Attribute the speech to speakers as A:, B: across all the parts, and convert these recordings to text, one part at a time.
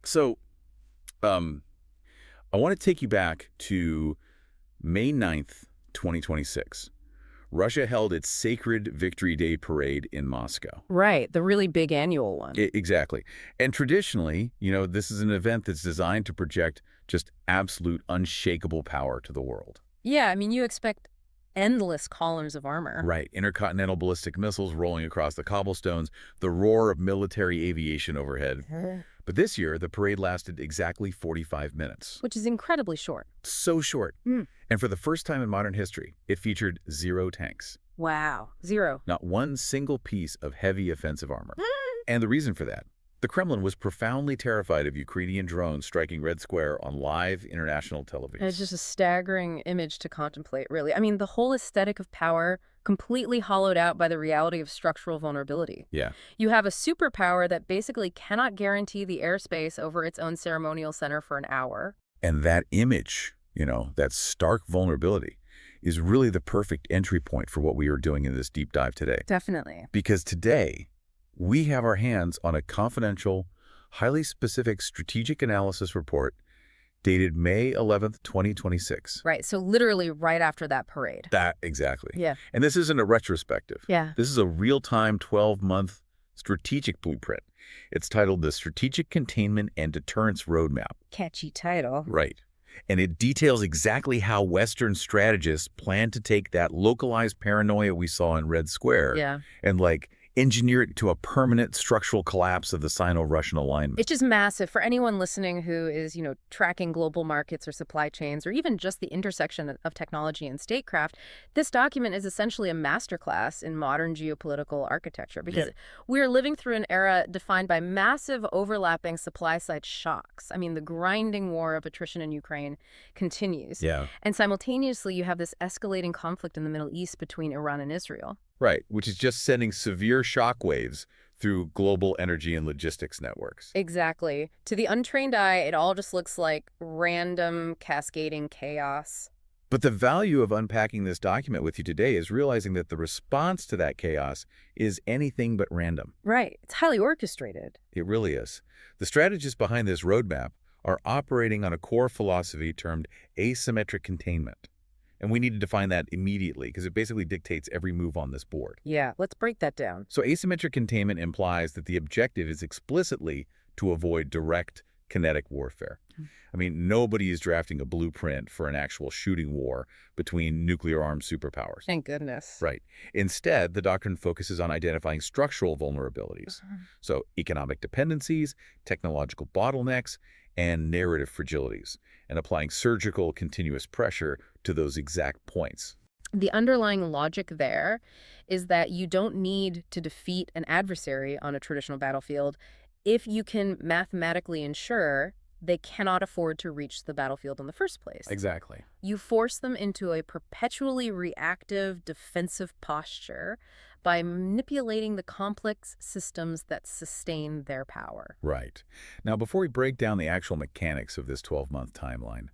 A: So, um, I want to take you back to May 9th, 2026. Russia held its sacred Victory Day parade in Moscow.
B: Right, the really big annual one.
A: Exactly. And traditionally, this is an event that's designed to project just absolute unshakable power to the world.
B: Yeah, I mean, you expect endless columns of armor.
A: Right. Intercontinental ballistic missiles rolling across the cobblestones, the roar of military aviation overhead. But this year, the parade lasted exactly 45 minutes.
B: Which is incredibly short.
A: So short.
B: Mm.
A: And for the first time in modern history, it featured 0 tanks.
B: Wow, 0.
A: Not one single piece of heavy offensive armor. And the reason for that, the Kremlin was profoundly terrified of Ukrainian drones striking Red Square on live international television.
B: It's just a staggering image to contemplate, really. I mean, the whole aesthetic of power completely hollowed out by the reality of structural vulnerability.
A: Yeah.
B: You have a superpower that basically cannot guarantee the airspace over its own ceremonial center for an hour.
A: And that image, that stark vulnerability, is really the perfect entry point for what we are doing in this deep dive today.
B: Definitely.
A: Because today, we have our hands on a confidential, highly specific strategic analysis report dated May 11th, 2026.
B: Right, so literally right after that parade.
A: Exactly.
B: Yeah.
A: And this isn't a retrospective.
B: Yeah.
A: This is a real-time 12-month strategic blueprint. It's titled the Strategic Containment and Deterrence Roadmap.
B: Catchy title.
A: Right. And it details exactly how Western strategists plan to take that localized paranoia we saw in Red Square and engineer it to a permanent structural collapse of the Sino Russian Alignment.
B: It's just massive. For anyone listening who is, tracking global markets or supply chains, or even just the intersection of technology and statecraft, this document is essentially a masterclass in modern geopolitical architecture, because we're living through an era defined by massive overlapping supply-side shocks. I mean, the grinding war of attrition in Ukraine continues.
A: Yeah.
B: And simultaneously, you have this escalating conflict in the Middle East between Iran and Israel.
A: Right, which is just sending severe shockwaves through global energy and logistics networks.
B: Exactly. To the untrained eye, it all just looks like random, cascading chaos.
A: But the value of unpacking this document with you today is realizing that the response to that chaos is anything but random.
B: Right. It's highly orchestrated.
A: It really is. The strategists behind this roadmap are operating on a core philosophy termed asymmetric containment. And we need to define that immediately because it basically dictates every move on this board.
B: Yeah, let's break that down.
A: So asymmetric containment implies that the objective is explicitly to avoid direct kinetic warfare. I mean, nobody is drafting a blueprint for an actual shooting war between nuclear-armed superpowers.
B: Thank goodness.
A: Right. Instead, the doctrine focuses on identifying structural vulnerabilities. So economic dependencies, technological bottlenecks, and narrative fragilities, and applying surgical continuous pressure to those exact points.
B: The underlying logic there is that you don't need to defeat an adversary on a traditional battlefield if you can mathematically ensure they cannot afford to reach the battlefield in the first place.
A: Exactly.
B: You force them into a perpetually reactive defensive posture by manipulating the complex systems that sustain their power.
A: Right. Now, before we break down the actual mechanics of this 12-month timeline,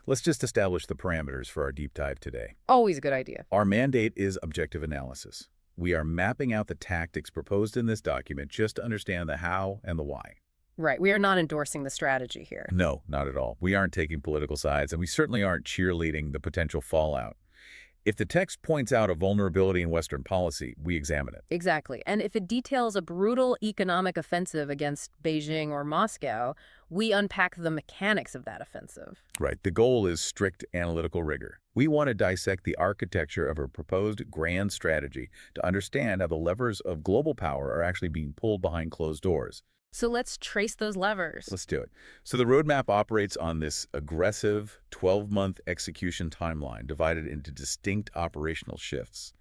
A: let's just establish the parameters for our deep dive today.
B: Always a good idea.
A: Our mandate is objective analysis. We are mapping out the tactics proposed in this document just to understand the how and the why.
B: Right. We are not endorsing the strategy here.
A: No, not at all. We aren't taking political sides, and we certainly aren't cheerleading the potential fallout. If the text points out a vulnerability in Western policy, we examine it.
B: Exactly. And if it details a brutal economic offensive against Beijing or Moscow, we unpack the mechanics of that offensive.
A: Right. The goal is strict analytical rigor. We want to dissect the architecture of a proposed grand strategy to understand how the levers of global power are actually being pulled behind closed doors.
B: So let's trace those levers.
A: Let's do it. So the roadmap operates on this aggressive 12-month execution timeline divided into distinct operational shifts.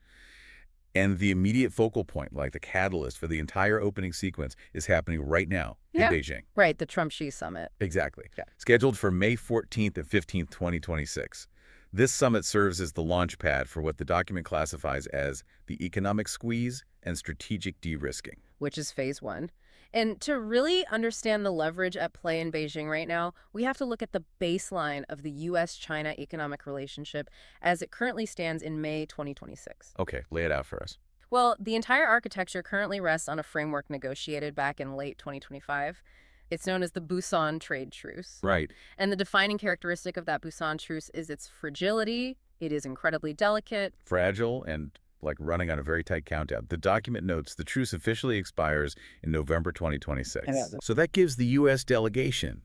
A: And the immediate focal point, like the catalyst for the entire opening sequence, is happening right now in Beijing.
B: Right, the Trump-Xi summit.
A: Exactly.
B: Yeah.
A: Scheduled for May 14th and 15th, 2026. This summit serves as the launch pad for what the document classifies as the economic squeeze and strategic de-risking.
B: Which is phase 1. And to really understand the leverage at play in Beijing right now, we have to look at the baseline of the U.S.-China economic relationship as it currently stands in May 2026.
A: Okay, lay it out for us.
B: Well, the entire architecture currently rests on a framework negotiated back in late 2025. It's known as the Busan Trade Truce.
A: Right.
B: And the defining characteristic of that Busan Truce is its fragility. It is incredibly delicate.
A: Fragile and like running on a very tight countdown. The document notes the truce officially expires in November 2026. So that gives the U.S. delegation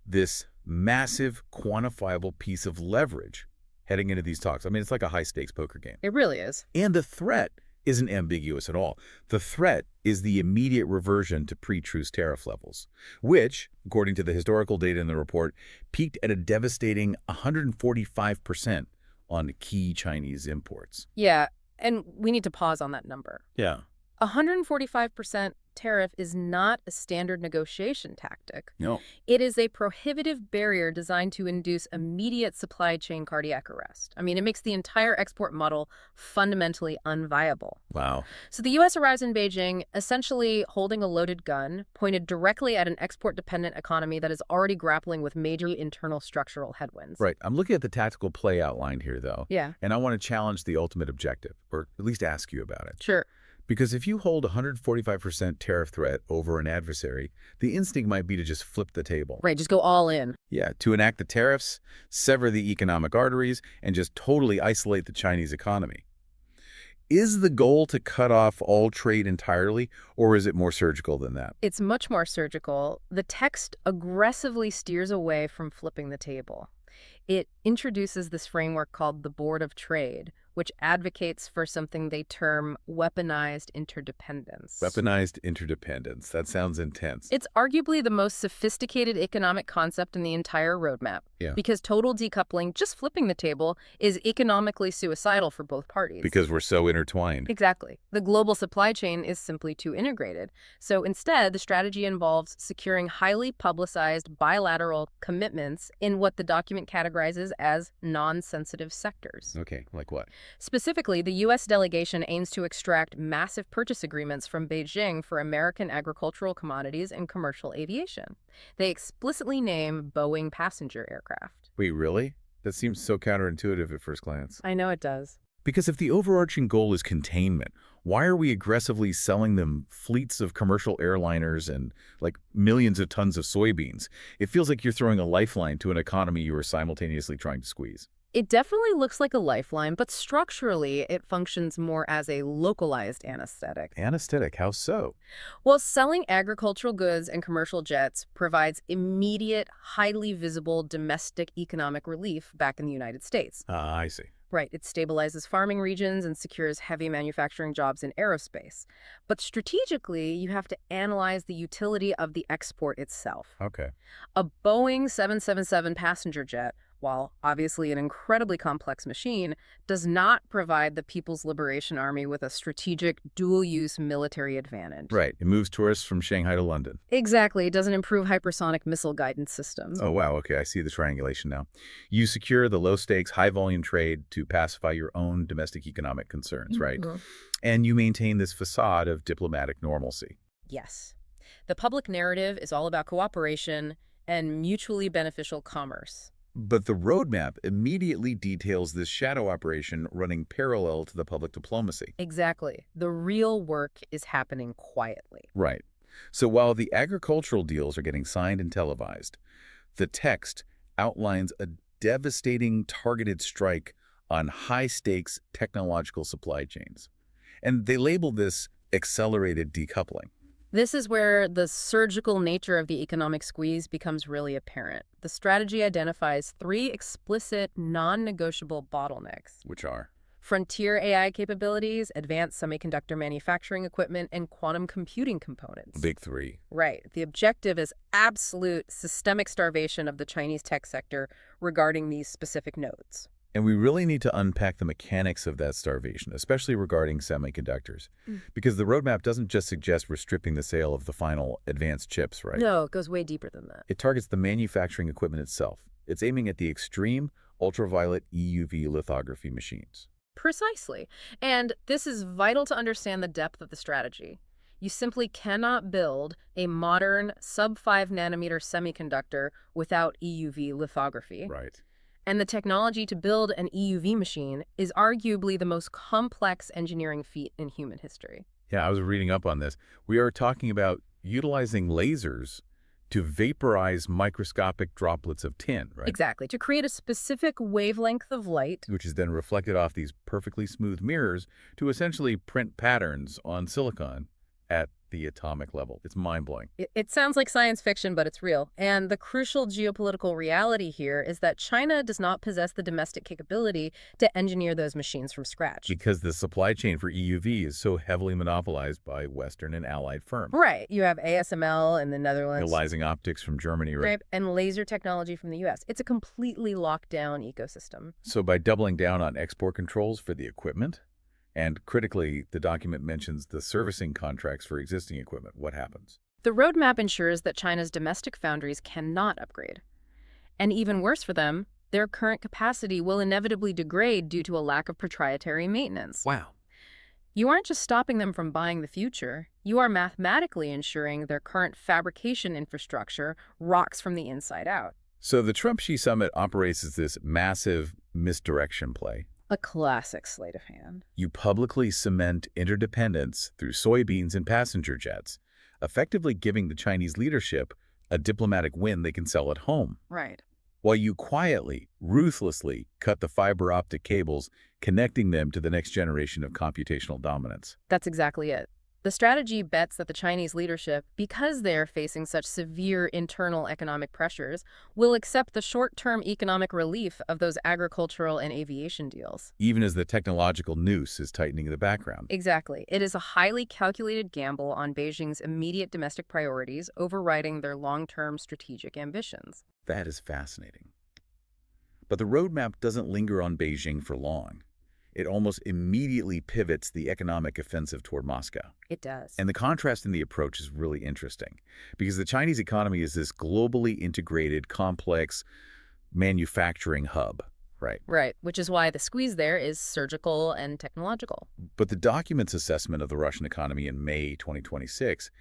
A: this massive, quantifiable piece of leverage heading into these talks. I mean, it's like a high-stakes poker game.
B: It really is.
A: And the threat isn't ambiguous at all. The threat is the immediate reversion to pre-truce tariff levels, which, according to the historical data in the report, peaked at a devastating 145% on key Chinese imports.
B: Yeah, and we need to pause on that number.
A: Yeah.
B: 145% tariff is not a standard negotiation tactic.
A: No.
B: It is a prohibitive barrier designed to induce immediate supply chain cardiac arrest. I mean, it makes the entire export model fundamentally unviable.
A: Wow.
B: So the U.S. arrives in Beijing essentially holding a loaded gun pointed directly at an export-dependent economy that is already grappling with major internal structural headwinds.
A: Right. I'm looking at the tactical play outlined here, though.
B: Yeah.
A: And I want to challenge the ultimate objective, or at least ask you about it.
B: Sure.
A: Because if you hold a 145% tariff threat over an adversary, the instinct might be to just flip the table.
B: Right, just go all in.
A: Yeah, to enact the tariffs, sever the economic arteries, and just totally isolate the Chinese economy. Is the goal to cut off all trade entirely, or is it more surgical than that?
B: It's much more surgical. The text aggressively steers away from flipping the table. It introduces this framework called the Board of Trade, which advocates for something they term weaponized interdependence.
A: Weaponized interdependence. That sounds intense.
B: It's arguably the most sophisticated economic concept in the entire roadmap.
A: Yeah.
B: Because total decoupling, just flipping the table, is economically suicidal for both parties.
A: Because we're so intertwined.
B: Exactly. The global supply chain is simply too integrated. So instead, the strategy involves securing highly publicized bilateral commitments in what the document categorizes as non-sensitive sectors.
A: Okay, like what?
B: Specifically, the U.S. delegation aims to extract massive purchase agreements from Beijing for American agricultural commodities and commercial aviation. They explicitly name Boeing passenger aircraft.
A: Wait, really? That seems so counterintuitive at first glance.
B: I know it does.
A: Because if the overarching goal is containment, why are we aggressively selling them fleets of commercial airliners and, like, millions of tons of soybeans? It feels like you're throwing a lifeline to an economy you are simultaneously trying to squeeze.
B: It definitely looks like a lifeline, but structurally it functions more as a localized anesthetic.
A: Anesthetic, how so?
B: Well, selling agricultural goods and commercial jets provides immediate, highly visible domestic economic relief back in the United States.
A: Ah, I see.
B: Right, it stabilizes farming regions and secures heavy manufacturing jobs in aerospace. But strategically, you have to analyze the utility of the export itself.
A: Okay.
B: A Boeing 777 passenger jet, while obviously an incredibly complex machine, does not provide the People's Liberation Army with a strategic dual-use military advantage.
A: Right. It moves tourists from Shanghai to London.
B: Exactly. It doesn't improve hypersonic missile guidance systems.
A: Oh, wow. Okay, I see the triangulation now. You secure the low-stakes, high-volume trade to pacify your own domestic economic concerns, right?
B: Mm-hmm.
A: And you maintain this facade of diplomatic normalcy.
B: Yes. The public narrative is all about cooperation and mutually beneficial commerce.
A: But the roadmap immediately details this shadow operation running parallel to the public diplomacy.
B: Exactly. The real work is happening quietly.
A: Right. So while the agricultural deals are getting signed and televised, the text outlines a devastating targeted strike on high-stakes technological supply chains. And they label this accelerated decoupling.
B: This is where the surgical nature of the economic squeeze becomes really apparent. The strategy identifies 3 explicit, non-negotiable bottlenecks.
A: Which are?
B: Frontier AI capabilities, advanced semiconductor manufacturing equipment, and quantum computing components.
A: Big 3.
B: Right. The objective is absolute systemic starvation of the Chinese tech sector regarding these specific nodes.
A: And we really need to unpack the mechanics of that starvation, especially regarding semiconductors. Because the roadmap doesn't just suggest restricting the sale of the final advanced chips, right?
B: No, it goes way deeper than that.
A: It targets the manufacturing equipment itself. It's aiming at the extreme ultraviolet EUV lithography machines.
B: Precisely. And this is vital to understand the depth of the strategy. You simply cannot build a modern sub-5 nanometer semiconductor without EUV lithography.
A: Right.
B: And the technology to build an EUV machine is arguably the most complex engineering feat in human history.
A: Yeah, I was reading up on this. We are talking about utilizing lasers To vaporize microscopic droplets of tin, right?
B: Exactly, to create a specific wavelength of light.
A: Which is then reflected off these perfectly smooth mirrors to essentially print patterns on silicon at the atomic level. It's mind-blowing.
B: It sounds like science fiction, but it's real. And the crucial geopolitical reality here is that China does not possess the domestic capability to engineer those machines from scratch.
A: Because the supply chain for EUV is so heavily monopolized by Western and allied firms.
B: Right. You have ASML in the Netherlands.
A: Utilizing optics from Germany, right?
B: And laser technology from the U.S. It's a completely locked down ecosystem.
A: So by doubling down on export controls for the equipment, and critically, the document mentions the servicing contracts for existing equipment, what happens?
B: The roadmap ensures that China's domestic foundries cannot upgrade. And even worse for them, their current capacity will inevitably degrade due to a lack of proprietary maintenance.
A: Wow.
B: You aren't just stopping them from buying the future, you are mathematically ensuring their current fabrication infrastructure rocks from the inside out.
A: So the Trump-Xi summit operates as this massive misdirection play.
B: A classic sleight of hand.
A: You publicly cement interdependence through soybeans and passenger jets, effectively giving the Chinese leadership a diplomatic win they can sell at home.
B: Right.
A: While you quietly, ruthlessly cut the fiber optic cables connecting them to the next generation of computational dominance.
B: That's exactly it. The strategy bets that the Chinese leadership, because they are facing such severe internal economic pressures, will accept the short-term economic relief of those agricultural and aviation deals.
A: Even as the technological noose is tightening in the background.
B: Exactly. It is a highly calculated gamble on Beijing's immediate domestic priorities, overriding their long-term strategic ambitions.
A: That is fascinating. But the roadmap doesn't linger on Beijing for long. It almost immediately pivots the economic offensive toward Moscow.
B: It does.
A: And the contrast in the approach is really interesting because the Chinese economy is this globally integrated, complex manufacturing hub, right?
B: Right, which is why the squeeze there is surgical and technological.
A: But the document's assessment of the Russian economy in May 2026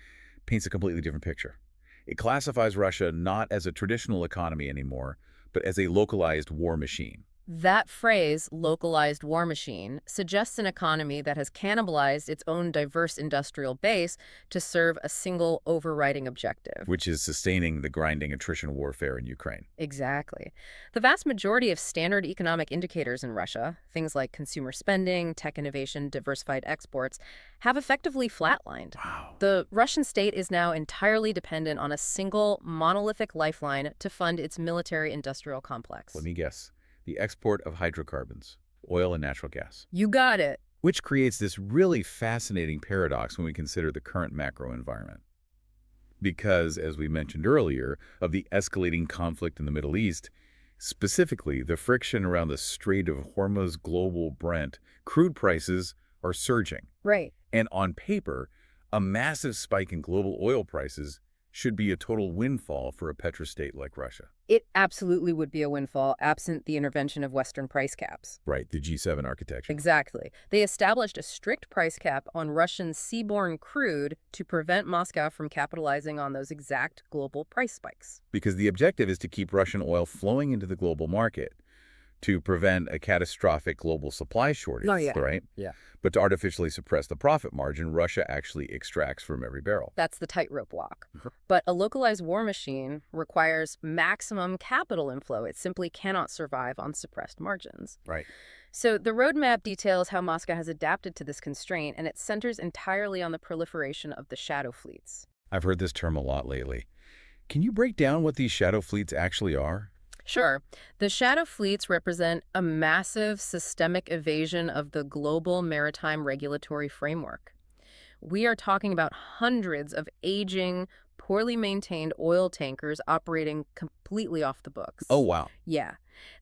A: paints a completely different picture. It classifies Russia not as a traditional economy anymore, but as a localized war machine.
B: That phrase, localized war machine, suggests an economy that has cannibalized its own diverse industrial base to serve a single overriding objective.
A: Which is sustaining the grinding attrition warfare in Ukraine.
B: Exactly. The vast majority of standard economic indicators in Russia, things like consumer spending, tech innovation, diversified exports, have effectively flatlined.
A: Wow.
B: The Russian state is now entirely dependent on a single monolithic lifeline to fund its military-industrial complex.
A: Let me guess. The export of hydrocarbons, oil and natural gas.
B: You got it.
A: Which creates this really fascinating paradox when we consider the current macro environment. Because, as we mentioned earlier, of the escalating conflict in the Middle East, specifically the friction around the Strait of Hormuz global Brent, crude prices are surging.
B: Right.
A: And on paper, a massive spike in global oil prices should be a total windfall for a petrostate like Russia.
B: It absolutely would be a windfall absent the intervention of Western price caps.
A: Right, the G7 architecture.
B: Exactly. They established a strict price cap on Russian seaborne crude to prevent Moscow from capitalizing on those exact global price spikes.
A: Because the objective is to keep Russian oil flowing into the global market to prevent a catastrophic global supply shortage, right?
B: Yeah.
A: But to artificially suppress the profit margin Russia actually extracts from every barrel.
B: That's the tightrope walk. But a localized war machine requires maximum capital inflow. It simply cannot survive on suppressed margins.
A: Right.
B: So the roadmap details how Moscow has adapted to this constraint, and it centers entirely on the proliferation of the shadow fleets.
A: I've heard this term a lot lately. Can you break down what these shadow fleets actually are?
B: Sure. The shadow fleets represent a massive systemic evasion of the global maritime regulatory framework. We are talking about hundreds of aging, poorly maintained oil tankers operating completely off the books.
A: Oh, wow.
B: Yeah.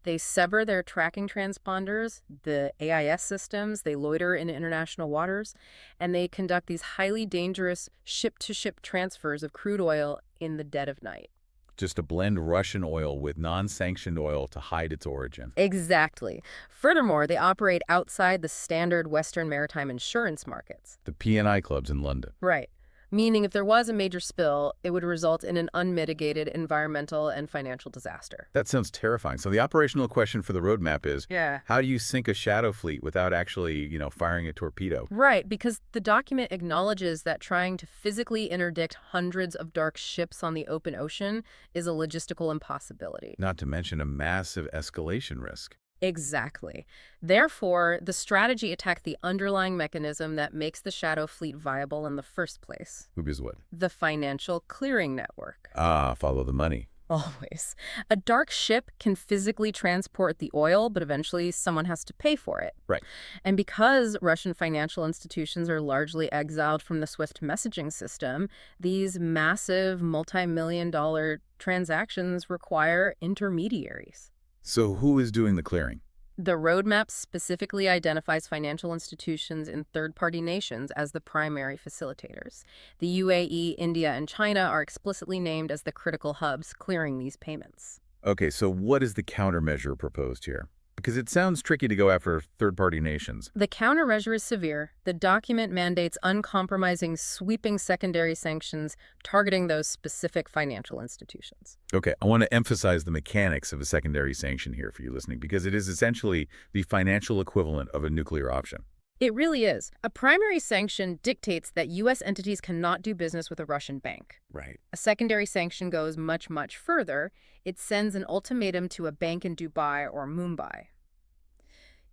B: They sever their tracking transponders, the AIS systems, they loiter in international waters, and they conduct these highly dangerous ship-to-ship transfers of crude oil in the dead of night.
A: Just to blend Russian oil with non-sanctioned oil to hide its origin.
B: Exactly. Furthermore, they operate outside the standard Western maritime insurance markets.
A: The P&I clubs in London.
B: Right. meaning if there was a major spill, it would result in an unmitigated environmental and financial disaster.
A: That sounds terrifying. So the operational question for the roadmap is,
B: Yeah.
A: how do you sink a shadow fleet without actually, firing a torpedo?
B: Right, because the document acknowledges that trying to physically interdict hundreds of dark ships on the open ocean is a logistical impossibility.
A: Not to mention a massive escalation risk.
B: Exactly. Therefore, the strategy attacked the underlying mechanism that makes the shadow fleet viable in the first place,
A: Who is what?
B: the financial clearing network.
A: Follow the money.
B: Always. A dark ship can physically transport the oil, but eventually someone has to pay for it.
A: Right.
B: And because Russian financial institutions are largely exiled from the SWIFT messaging system, these massive multi-million-dollar transactions require intermediaries.
A: So who is doing the clearing?
B: The roadmap specifically identifies financial institutions in third-party nations as the primary facilitators. The UAE, India, and China are explicitly named as the critical hubs clearing these payments.
A: Okay, so what is the countermeasure proposed here? Because it sounds tricky to go after third-party nations.
B: The countermeasure is severe. The document mandates uncompromising, sweeping secondary sanctions targeting those specific financial institutions.
A: Okay, I want to emphasize the mechanics of a secondary sanction here for you listening, because it is essentially the financial equivalent of a nuclear option.
B: It really is. A primary sanction dictates that U.S. entities cannot do business with a Russian bank.
A: Right.
B: A secondary sanction goes much, much further. It sends an ultimatum to a bank in Dubai or Mumbai.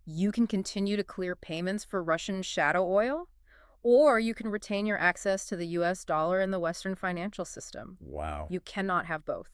B: You can continue to clear payments for Russian shadow oil, or you can retain your access to the U.S. dollar in the Western financial system.
A: Wow.
B: You cannot have both.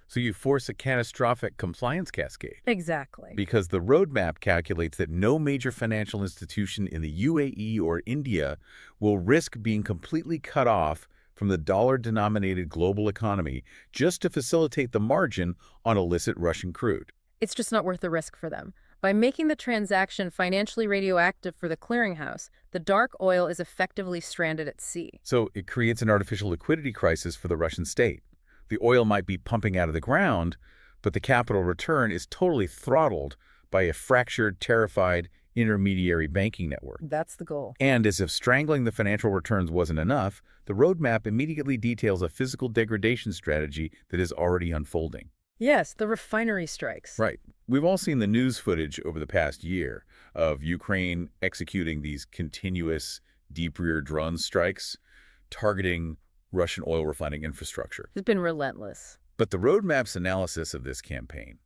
A: So you force a catastrophic compliance cascade.
B: Exactly.
A: Because the roadmap calculates that no major financial institution in the UAE or India will risk being completely cut off from the dollar-denominated global economy just to facilitate the margin on illicit Russian crude.
B: It's just not worth the risk for them. By making the transaction financially radioactive for the clearinghouse, the dark oil is effectively stranded at sea.
A: So it creates an artificial liquidity crisis for the Russian state. The oil might be pumping out of the ground, but the capital return is totally throttled by a fractured, terrified intermediary banking network.
B: That's the goal.
A: And as if strangling the financial returns wasn't enough, the roadmap immediately details a physical degradation strategy that is already unfolding.
B: Yes, the refinery strikes.
A: Right. We've all seen the news footage over the past year of Ukraine executing these continuous deep-rear drone strikes targeting Russian oil refining infrastructure.
B: It's been relentless.
A: But the roadmap's analysis of this campaign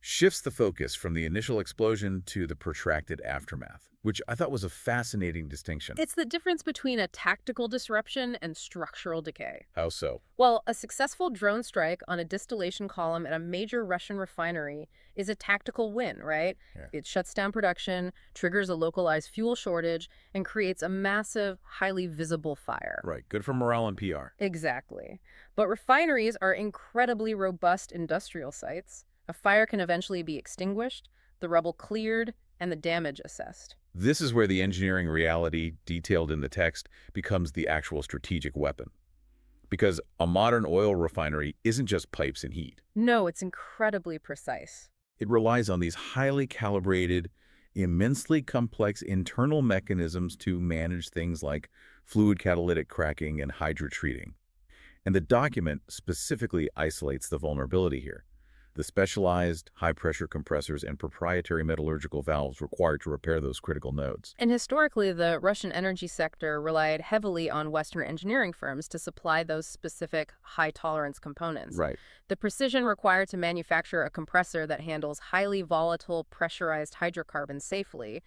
A: shifts the focus from the initial explosion to the protracted aftermath, which I thought was a fascinating distinction.
B: It's the difference between a tactical disruption and structural decay.
A: How so?
B: Well, a successful drone strike on a distillation column at a major Russian refinery is a tactical win, right?
A: Yeah.
B: It shuts down production, triggers a localized fuel shortage, and creates a massive, highly visible fire.
A: Right. Good for morale and PR.
B: Exactly. But refineries are incredibly robust industrial sites. A fire can eventually be extinguished, the rubble cleared, and the damage assessed.
A: This is where the engineering reality detailed in the text becomes the actual strategic weapon. Because a modern oil refinery isn't just pipes and heat.
B: No, it's incredibly precise.
A: It relies on these highly calibrated, immensely complex internal mechanisms to manage things like fluid catalytic cracking and hydrotreating. And the document specifically isolates the vulnerability here. The specialized high-pressure compressors and proprietary metallurgical valves required to repair those critical nodes.
B: And historically, the Russian energy sector relied heavily on Western engineering firms to supply those specific high-tolerance components.
A: Right.
B: The precision required to manufacture a compressor that handles highly volatile, pressurized hydrocarbons safely,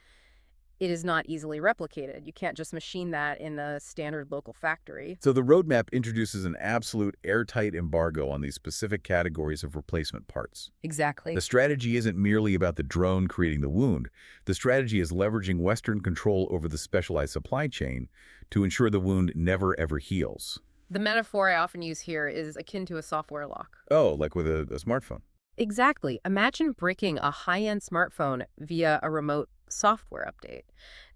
B: it is not easily replicated. You can't just machine that in a standard local factory.
A: So the roadmap introduces an absolute airtight embargo on these specific categories of replacement parts.
B: Exactly.
A: The strategy isn't merely about the drone creating the wound. The strategy is leveraging Western control over the specialized supply chain to ensure the wound never ever heals.
B: The metaphor I often use here is akin to a software lock.
A: Oh, like with a smartphone.
B: Exactly. Imagine breaking a high-end smartphone via a remote software update.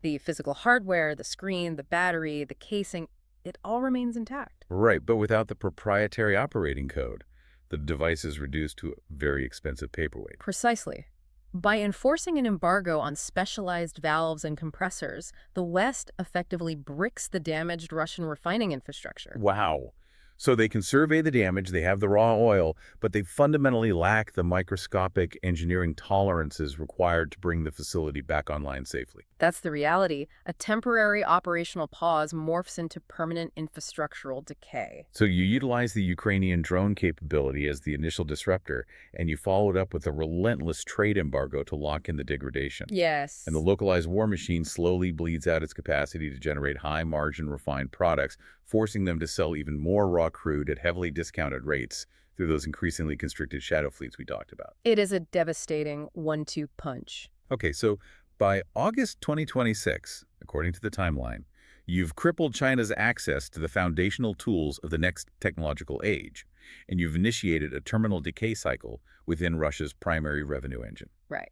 B: The physical hardware, the screen, the battery, the casing, it all remains intact.
A: Right, but without the proprietary operating code, the device is reduced to a very expensive paperweight.
B: Precisely. By enforcing an embargo on specialized valves and compressors, the West effectively bricks the damaged Russian refining infrastructure.
A: Wow. So they can survey the damage, they have the raw oil, but they fundamentally lack the microscopic engineering tolerances required to bring the facility back online safely.
B: That's the reality. A temporary operational pause morphs into permanent infrastructural decay.
A: So you utilize the Ukrainian drone capability as the initial disruptor, and you follow it up with a relentless trade embargo to lock in the degradation.
B: Yes.
A: And the localized war machine slowly bleeds out its capacity to generate high-margin refined products, forcing them to sell even more raw crude at heavily discounted rates through those increasingly constricted shadow fleets we talked about.
B: It is a devastating one-two punch.
A: Okay, so by August 2026, according to the timeline, you've crippled China's access to the foundational tools of the next technological age, and you've initiated a terminal decay cycle within Russia's primary revenue engine.
B: Right.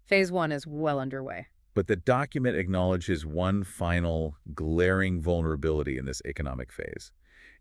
B: Phase 1 is well underway.
A: But the document acknowledges one final glaring vulnerability in this economic phase,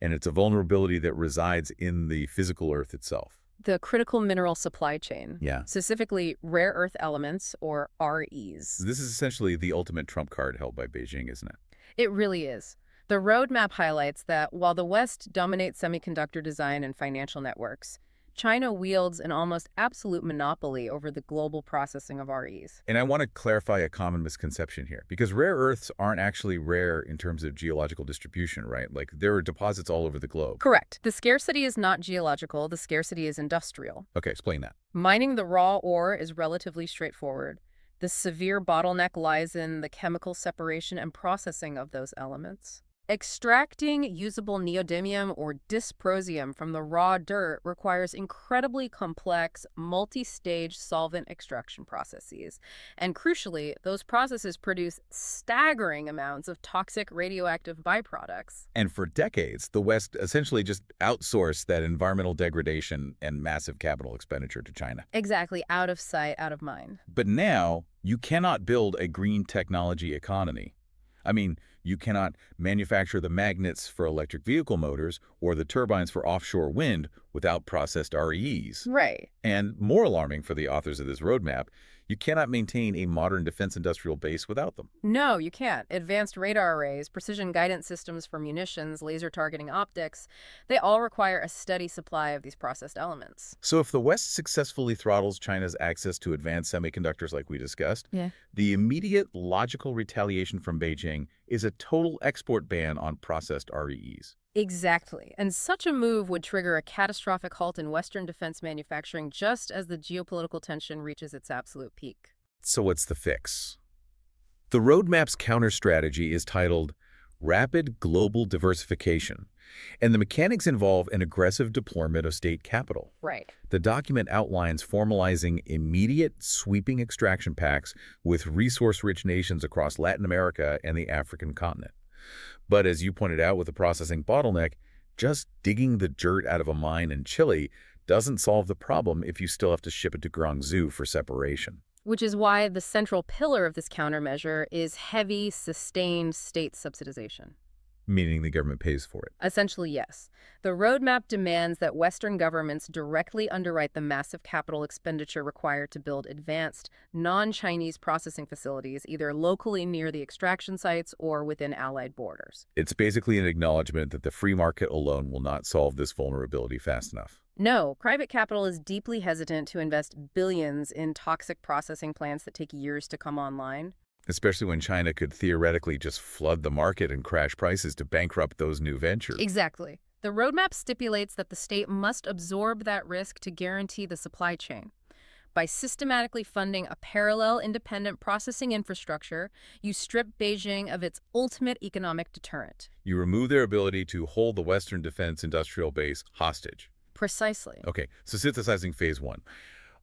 A: and it's a vulnerability that resides in the physical Earth itself.
B: The critical mineral supply chain,
A: Yeah.
B: specifically rare earth elements, or REs.
A: This is essentially the ultimate trump card held by Beijing, isn't it?
B: It really is. The roadmap highlights that while the West dominates semiconductor design and financial networks, China wields an almost absolute monopoly over the global processing of REs.
A: And I want to clarify a common misconception here, because rare earths aren't actually rare in terms of geological distribution, right? Like, there are deposits all over the globe.
B: Correct. The scarcity is not geological, the scarcity is industrial.
A: Okay, explain that.
B: Mining the raw ore is relatively straightforward. The severe bottleneck lies in the chemical separation and processing of those elements. Extracting usable neodymium or dysprosium from the raw dirt requires incredibly complex, multi-stage solvent extraction processes. And crucially, those processes produce staggering amounts of toxic radioactive byproducts.
A: And for decades, the West essentially just outsourced that environmental degradation and massive capital expenditure to China.
B: Exactly, out of sight, out of mind.
A: But now, you cannot build a green technology economy. I mean, you cannot manufacture the magnets for electric vehicle motors or the turbines for offshore wind without processed REs.
B: Right.
A: And more alarming for the authors of this roadmap, you cannot maintain a modern defense industrial base without them.
B: No, you can't. Advanced radar arrays, precision guidance systems for munitions, laser targeting optics, they all require a steady supply of these processed elements.
A: So if the West successfully throttles China's access to advanced semiconductors like we discussed, the immediate logical retaliation from Beijing is a total export ban on processed REs.
B: Exactly. And such a move would trigger a catastrophic halt in Western defense manufacturing just as the geopolitical tension reaches its absolute peak.
A: So what's the fix? The roadmap's counter-strategy is titled Rapid Global Diversification, and the mechanics involve an aggressive deployment of state capital.
B: Right.
A: The document outlines formalizing immediate sweeping extraction pacts with resource-rich nations across Latin America and the African continent. But as you pointed out with the processing bottleneck, just digging the dirt out of a mine in Chile doesn't solve the problem if you still have to ship it to Guangzhou for separation.
B: Which is why the central pillar of this countermeasure is heavy, sustained state subsidization.
A: Meaning the government pays for it.
B: Essentially, yes. The roadmap demands that Western governments directly underwrite the massive capital expenditure required to build advanced, non-Chinese processing facilities, either locally near the extraction sites or within allied borders.
A: It's basically an acknowledgement that the free market alone will not solve this vulnerability fast enough.
B: No, private capital is deeply hesitant to invest billions in toxic processing plants that take years to come online.
A: Especially when China could theoretically just flood the market and crash prices to bankrupt those new ventures.
B: Exactly. The roadmap stipulates that the state must absorb that risk to guarantee the supply chain. By systematically funding a parallel independent processing infrastructure, you strip Beijing of its ultimate economic deterrent.
A: You remove their ability to hold the Western defense industrial base hostage.
B: Precisely.
A: Okay, so synthesizing phase one.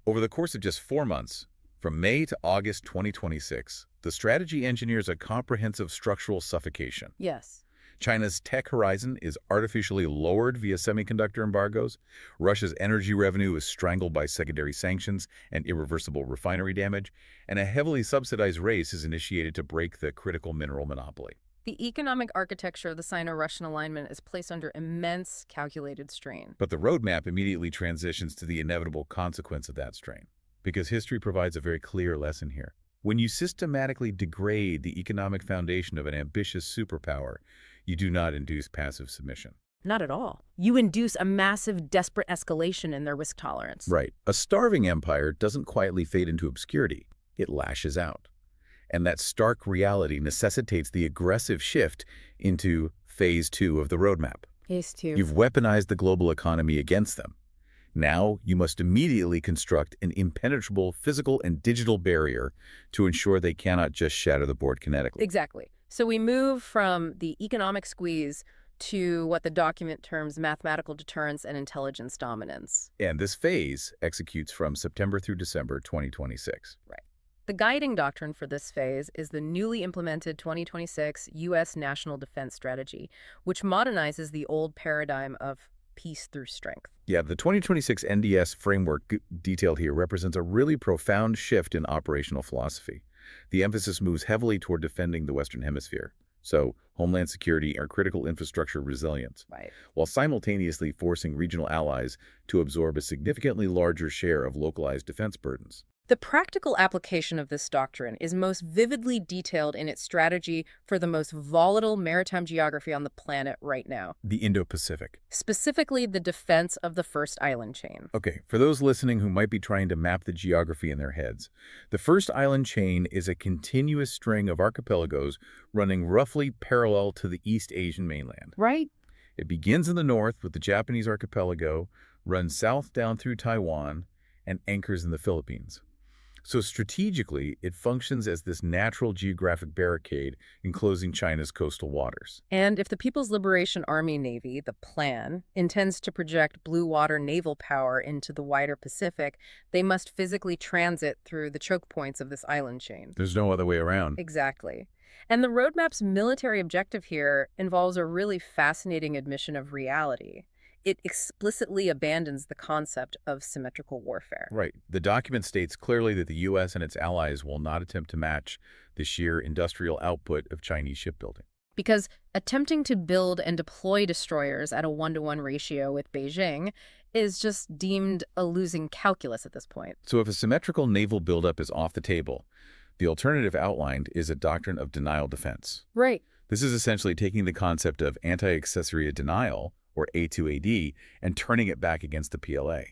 A: Over the course of just 4 months, from May to August 2026, the strategy engineers a comprehensive structural suffocation.
B: Yes.
A: China's tech horizon is artificially lowered via semiconductor embargoes. Russia's energy revenue is strangled by secondary sanctions and irreversible refinery damage. And a heavily subsidized race is initiated to break the critical mineral monopoly.
B: The economic architecture of the Sino Russian Alignment is placed under immense calculated strain.
A: But the roadmap immediately transitions to the inevitable consequence of that strain. because history provides a very clear lesson here. When you systematically degrade the economic foundation of an ambitious superpower, you do not induce passive submission.
B: Not at all. You induce a massive, desperate escalation in their risk tolerance.
A: Right. A starving empire doesn't quietly fade into obscurity. It lashes out. And that stark reality necessitates the aggressive shift into phase 2 of the roadmap.
B: Phase 2.
A: You've weaponized the global economy against them. Now, you must immediately construct an impenetrable physical and digital barrier to ensure they cannot just shatter the board kinetically.
B: Exactly. So we move from the economic squeeze to what the document terms mathematical deterrence and intelligence dominance.
A: And this phase executes from September through December 2026.
B: Right. The guiding doctrine for this phase is the newly implemented 2026 U.S. National Defense Strategy, which modernizes the old paradigm of peace through strength.
A: Yeah, the 2026 NDS framework detailed here represents a really profound shift in operational philosophy. The emphasis moves heavily toward defending the Western Hemisphere, so homeland security or critical infrastructure resilience,
B: Right.
A: while simultaneously forcing regional allies to absorb a significantly larger share of localized defense burdens.
B: The practical application of this doctrine is most vividly detailed in its strategy for the most volatile maritime geography on the planet right now,
A: The Indo-Pacific.
B: specifically the defense of the first island chain.
A: Okay, for those listening who might be trying to map the geography in their heads, the first island chain is a continuous string of archipelagos running roughly parallel to the East Asian mainland.
B: Right?
A: It begins in the north with the Japanese archipelago, runs south down through Taiwan, and anchors in the Philippines. So strategically, it functions as this natural geographic barricade enclosing China's coastal waters.
B: And if the People's Liberation Army Navy, the plan, intends to project blue water naval power into the wider Pacific, they must physically transit through the choke points of this island chain.
A: There's no other way around.
B: Exactly. And the roadmap's military objective here involves a really fascinating admission of reality. It explicitly abandons the concept of symmetrical warfare.
A: Right. The document states clearly that the U.S. and its allies will not attempt to match the sheer industrial output of Chinese shipbuilding.
B: Because attempting to build and deploy destroyers at a 1-to-1 ratio with Beijing is just deemed a losing calculus at this point.
A: So if a symmetrical naval buildup is off the table, the alternative outlined is a doctrine of denial defense.
B: Right.
A: This is essentially taking the concept of anti-accessory denial, or A2AD, and turning it back against the PLA.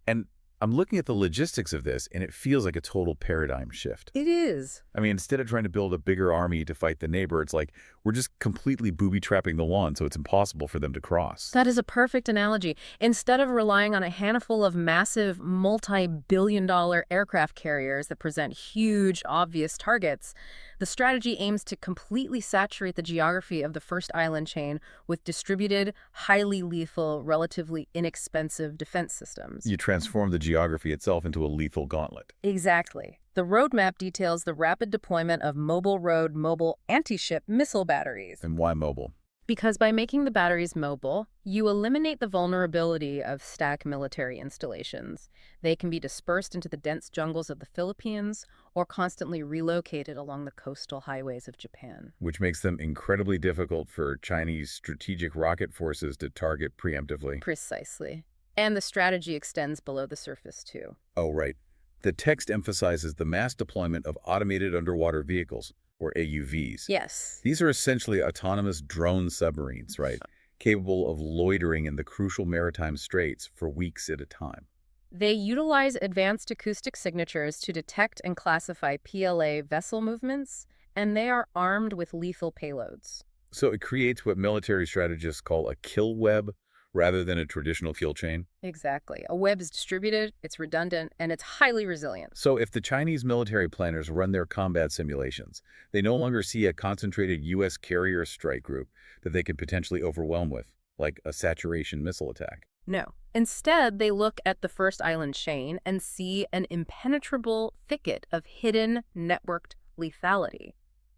A: And I'm looking at the logistics of this, and it feels like a total paradigm shift.
B: It is.
A: I mean, instead of trying to build a bigger army to fight the neighbor, it's like we're just completely booby-trapping the one, so it's impossible for them to cross.
B: That is a perfect analogy. Instead of relying on a handful of massive multi-billion-dollar aircraft carriers that present huge, obvious targets, the strategy aims to completely saturate the geography of the first island chain with distributed, highly lethal, relatively inexpensive defense systems.
A: You transform the geography itself into a lethal gauntlet.
B: Exactly. The roadmap details the rapid deployment of mobile anti-ship missile batteries.
A: And why mobile?
B: Because by making the batteries mobile, you eliminate the vulnerability of static military installations. They can be dispersed into the dense jungles of the Philippines or constantly relocated along the coastal highways of Japan.
A: Which makes them incredibly difficult for Chinese strategic rocket forces to target preemptively.
B: Precisely. And the strategy extends below the surface, too.
A: Oh, right. The text emphasizes the mass deployment of automated underwater vehicles, or AUVs.
B: Yes.
A: These are essentially autonomous drone submarines, right? Capable of loitering in the crucial maritime straits for weeks at a time.
B: They utilize advanced acoustic signatures to detect and classify PLA vessel movements, and they are armed with lethal payloads.
A: So it creates what military strategists call a kill web rather than a traditional kill chain.
B: Exactly. A web is distributed, it's redundant, and it's highly resilient.
A: So if the Chinese military planners run their combat simulations, they no longer see a concentrated U.S. carrier strike group that they could potentially overwhelm with, like a saturation missile attack.
B: No. Instead, they look at the first island chain and see an impenetrable thicket of hidden, networked lethality.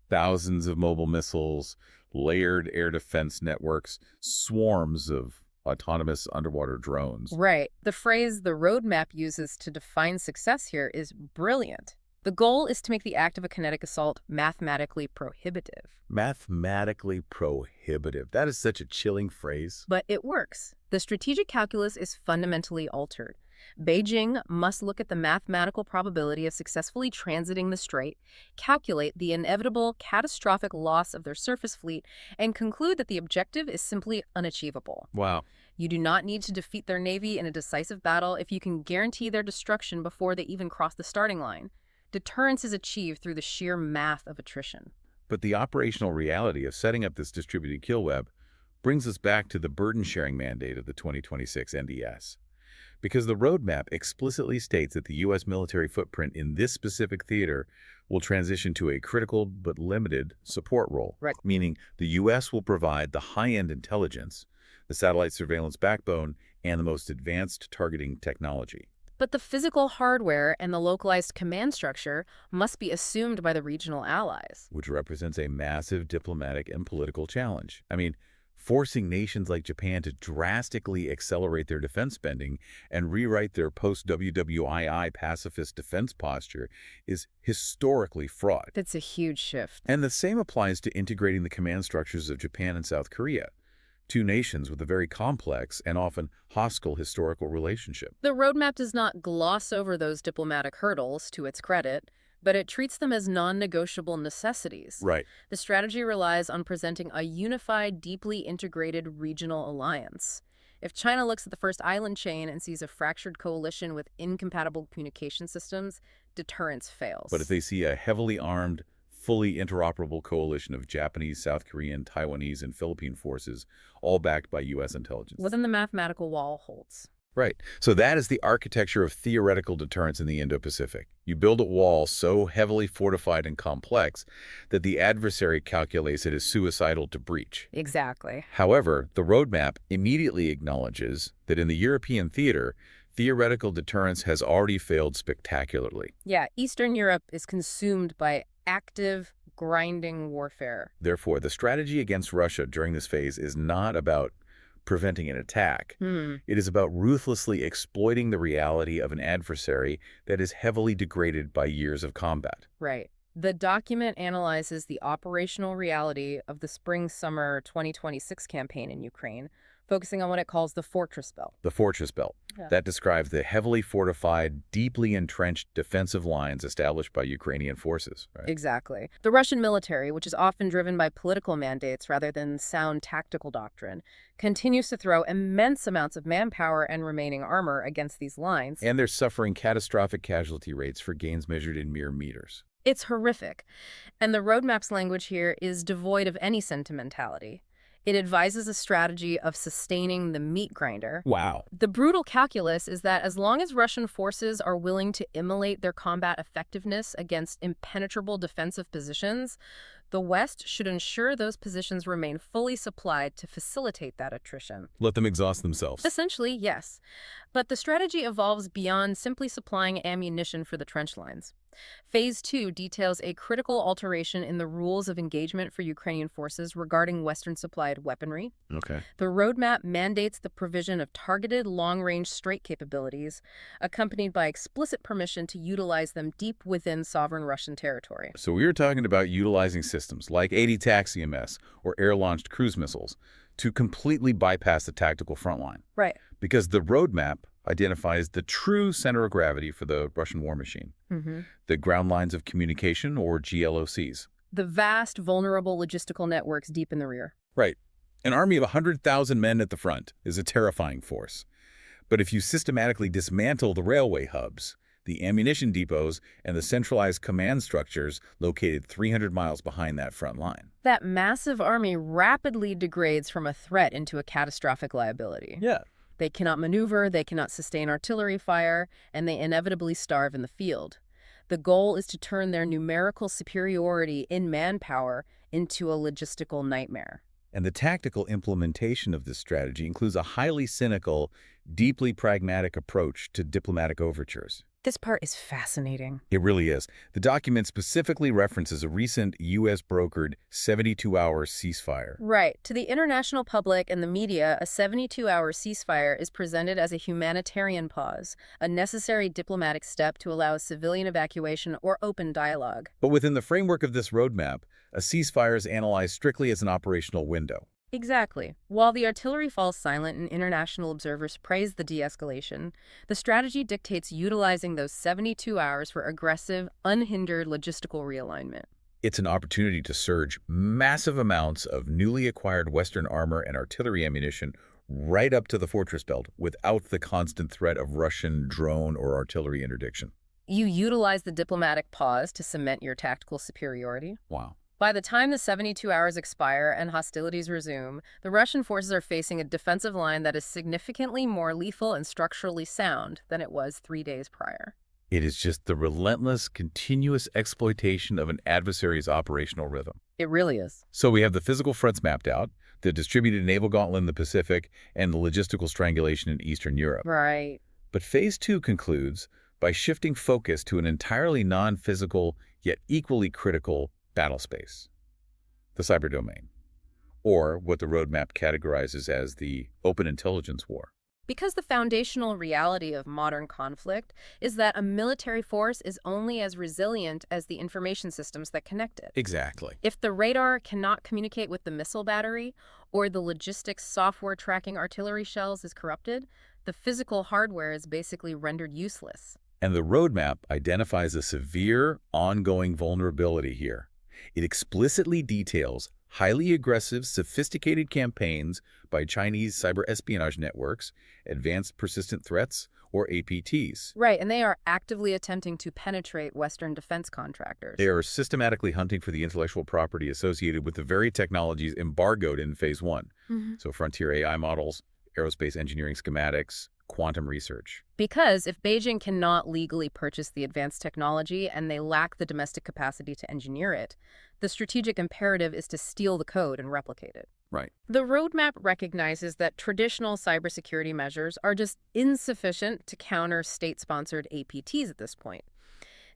A: Thousands of mobile missiles, layered air defense networks, swarms of autonomous underwater drones.
B: Right. The phrase the roadmap uses to define success here is brilliant. The goal is to make the act of a kinetic assault mathematically prohibitive.
A: Mathematically prohibitive. That is such a chilling phrase.
B: But it works. The strategic calculus is fundamentally altered. Beijing must look at the mathematical probability of successfully transiting the strait, calculate the inevitable catastrophic loss of their surface fleet, and conclude that the objective is simply unachievable.
A: Wow.
B: You do not need to defeat their navy in a decisive battle if you can guarantee their destruction before they even cross the starting line. Deterrence is achieved through the sheer math of attrition.
A: But the operational reality of setting up this distributed kill web brings us back to the burden-sharing mandate of the 2026 NDS. Because the roadmap explicitly states that the U.S. military footprint in this specific theater will transition to a critical but limited support role,
B: Right.
A: meaning the U.S. will provide the high-end intelligence, the satellite surveillance backbone, and the most advanced targeting technology.
B: But the physical hardware and the localized command structure must be assumed by the regional allies.
A: Which represents a massive diplomatic and political challenge. I mean, forcing nations like Japan to drastically accelerate their defense spending and rewrite their post-WWII pacifist defense posture is historically fraught.
B: That's a huge shift.
A: And the same applies to integrating the command structures of Japan and South Korea, two nations with a very complex and often hostile historical relationship.
B: The roadmap does not gloss over those diplomatic hurdles, to its credit, but it treats them as non-negotiable necessities.
A: Right.
B: The strategy relies on presenting a unified, deeply integrated regional alliance. If China looks at the first island chain and sees a fractured coalition with incompatible communication systems, deterrence fails.
A: But if they see a heavily armed, fully interoperable coalition of Japanese, South Korean, Taiwanese, and Philippine forces, all backed by U.S. intelligence.
B: Within the mathematical wall holds.
A: Right. So that is the architecture of theoretical deterrence in the Indo-Pacific. You build a wall so heavily fortified and complex that the adversary calculates it as suicidal to breach.
B: Exactly.
A: However, the roadmap immediately acknowledges that in the European theater, theoretical deterrence has already failed spectacularly.
B: Yeah, Eastern Europe is consumed by active, grinding warfare.
A: Therefore, the strategy against Russia during this phase is not about preventing an attack. It is about ruthlessly exploiting the reality of an adversary that is heavily degraded by years of combat.
B: Right. The document analyzes the operational reality of the spring-summer 2026 campaign in Ukraine, focusing on what it calls the fortress belt.
A: The fortress belt.
B: Yeah.
A: That describes the heavily fortified, deeply entrenched defensive lines established by Ukrainian forces. Right?
B: Exactly. The Russian military, which is often driven by political mandates rather than sound tactical doctrine, continues to throw immense amounts of manpower and remaining armor against these lines.
A: And they're suffering catastrophic casualty rates for gains measured in mere meters.
B: It's horrific. And the roadmap's language here is devoid of any sentimentality. It advises a strategy of sustaining the meat grinder.
A: Wow.
B: The brutal calculus is that as long as Russian forces are willing to immolate their combat effectiveness against impenetrable defensive positions, the West should ensure those positions remain fully supplied to facilitate that attrition.
A: Let them exhaust themselves.
B: Essentially, yes. But the strategy evolves beyond simply supplying ammunition for the trench lines. Phase 2 details a critical alteration in the rules of engagement for Ukrainian forces regarding Western-supplied weaponry.
A: Okay.
B: The roadmap mandates the provision of targeted long-range strike capabilities, accompanied by explicit permission to utilize them deep within sovereign Russian territory.
A: So we were talking about utilizing systems like ATACMS or air-launched cruise missiles to completely bypass the tactical front line.
B: Right.
A: Because the roadmap identifies the true center of gravity for the Russian war machine, the ground lines of communication, or GLOCs.
B: The vast, vulnerable logistical networks deep in the rear.
A: Right. An army of 100,000 men at the front is a terrifying force. But if you systematically dismantle the railway hubs, the ammunition depots, and the centralized command structures located 300 miles behind that front line.
B: That massive army rapidly degrades from a threat into a catastrophic liability.
A: Yeah.
B: They cannot maneuver, they cannot sustain artillery fire, and they inevitably starve in the field. The goal is to turn their numerical superiority in manpower into a logistical nightmare.
A: And the tactical implementation of this strategy includes a highly cynical, deeply pragmatic approach to diplomatic overtures.
B: This part is fascinating.
A: It really is. The document specifically references a recent U.S.-brokered 72-hour ceasefire.
B: Right. To the international public and the media, a 72-hour ceasefire is presented as a humanitarian pause, a necessary diplomatic step to allow civilian evacuation or open dialogue.
A: But within the framework of this roadmap, a ceasefire is analyzed strictly as an operational window.
B: Exactly. While the artillery falls silent and international observers praise the de-escalation, the strategy dictates utilizing those 72 hours for aggressive, unhindered logistical realignment.
A: It's an opportunity to surge massive amounts of newly acquired Western armor and artillery ammunition right up to the fortress belt without the constant threat of Russian drone or artillery interdiction.
B: You utilize the diplomatic pause to cement your tactical superiority.
A: Wow.
B: By the time the 72 hours expire and hostilities resume, the Russian forces are facing a defensive line that is significantly more lethal and structurally sound than it was 3 days prior.
A: It is just the relentless, continuous exploitation of an adversary's operational rhythm.
B: It really is.
A: So we have the physical fronts mapped out, the distributed naval gauntlet in the Pacific, and the logistical strangulation in Eastern Europe.
B: Right.
A: But Phase 2 concludes by shifting focus to an entirely non-physical, yet equally critical battle space, the cyber domain, or what the roadmap categorizes as the open intelligence war.
B: Because the foundational reality of modern conflict is that a military force is only as resilient as the information systems that connect it.
A: Exactly.
B: If the radar cannot communicate with the missile battery, or the logistics software tracking artillery shells is corrupted, the physical hardware is basically rendered useless.
A: And the roadmap identifies a severe, ongoing vulnerability here. It explicitly details highly aggressive, sophisticated campaigns by Chinese cyber espionage networks, advanced persistent threats, or APTs.
B: Right, and they are actively attempting to penetrate Western defense contractors.
A: They are systematically hunting for the intellectual property associated with the very technologies embargoed in Phase 1. So frontier AI models, aerospace engineering schematics, quantum research.
B: Because if Beijing cannot legally purchase the advanced technology and they lack the domestic capacity to engineer it, the strategic imperative is to steal the code and replicate it.
A: Right.
B: The roadmap recognizes that traditional cybersecurity measures are just insufficient to counter state-sponsored APTs at this point.